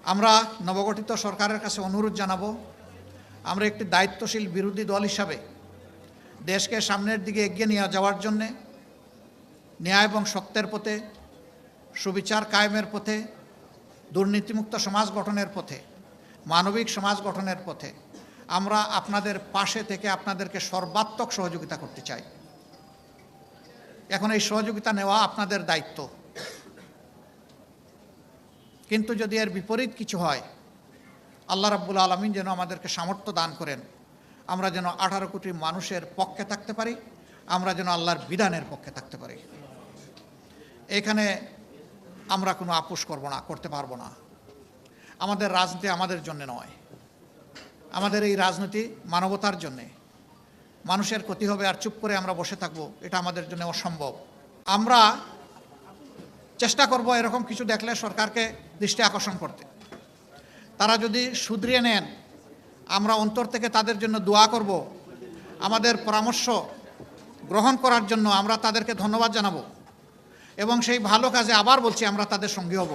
আমরা নবগঠিত সরকারের কাছে অনুরোধ জানাবো, আমরা একটি দায়িত্বশীল বিরোধী দল হিসাবে দেশকে সামনের দিকে এগিয়ে নিয়ে যাওয়ার জন্যে ন্যায় এবং সত্যের পথে, সুবিচার কায়েমের পথে, দুর্নীতিমুক্ত সমাজ গঠনের পথে, মানবিক সমাজ গঠনের পথে আমরা আপনাদের পাশে থেকে আপনাদেরকে সর্বাত্মক সহযোগিতা করতে চাই। এখন এই সহযোগিতা নেওয়া আপনাদের দায়িত্ব, কিন্তু যদি এর বিপরীত কিছু হয়, আল্লাহ রাব্বুল আলামিন যেন আমাদেরকে সামর্থ্য দান করেন, আমরা যেন 18 কোটি মানুষের পক্ষে থাকতে পারি, আমরা যেন আল্লাহর বিধানের পক্ষে থাকতে পারি। এখানে আমরা কোনো আপোষ করতে পারবো না। আমাদের রাজনীতি আমাদের জন্য নয়, আমাদের এই রাজনীতি মানবতার জন্যে। মানুষের ক্ষতি হবে আর চুপ করে আমরা বসে থাকবো, এটা আমাদের জন্য অসম্ভব। আমরা চেষ্টা করব এরকম কিছু দেখলে সরকারকে দৃষ্টি আকর্ষণ করতে। তারা যদি শুধরিয়ে নেন, আমরা অন্তর থেকে তাদের জন্য দোয়া করব। আমাদের পরামর্শ গ্রহণ করার জন্য আমরা তাদেরকে ধন্যবাদ জানাবো এবং সেই ভালো কাজে আবার বলছি আমরা তাদের সঙ্গী হব।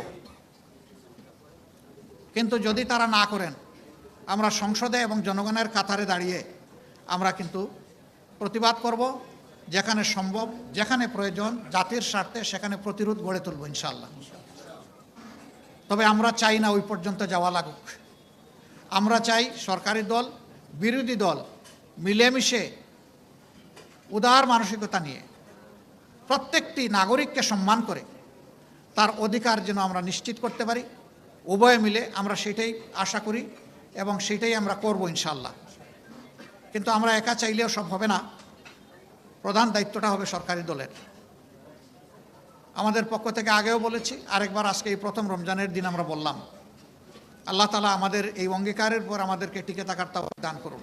কিন্তু যদি তারা না করেন, আমরা সংসদে এবং জনগণের কাতারে দাঁড়িয়ে আমরা কিন্তু প্রতিবাদ করব, যেখানে সম্ভব, যেখানে প্রয়োজন, জাতির স্বার্থে সেখানে প্রতিরোধ গড়ে তুলব ইনশাআল্লাহ। তবে আমরা চাই না ওই পর্যন্ত যাওয়া লাগুক। আমরা চাই সরকারি দল, বিরোধী দল মিলেমিশে উদার মানসিকতা নিয়ে প্রত্যেকটি নাগরিককে সম্মান করে তার অধিকার যেন আমরা নিশ্চিত করতে পারি। উভয়ে মিলে আমরা সেটাই আশা করি এবং সেটাই আমরা করব ইনশাআল্লাহ। কিন্তু আমরা একা চাইলেও সব হবে না, প্রধান দায়িত্বটা হবে সরকারি দলের। আমাদের পক্ষ থেকে আগেও বলেছি, আরেকবার আজকে এই প্রথম রমজানের দিন আমরা বললাম, আল্লাহ তাআলা আমাদের এই অঙ্গীকারের পর আমাদেরকে টিকে থাকার তাওফিক দান করুন।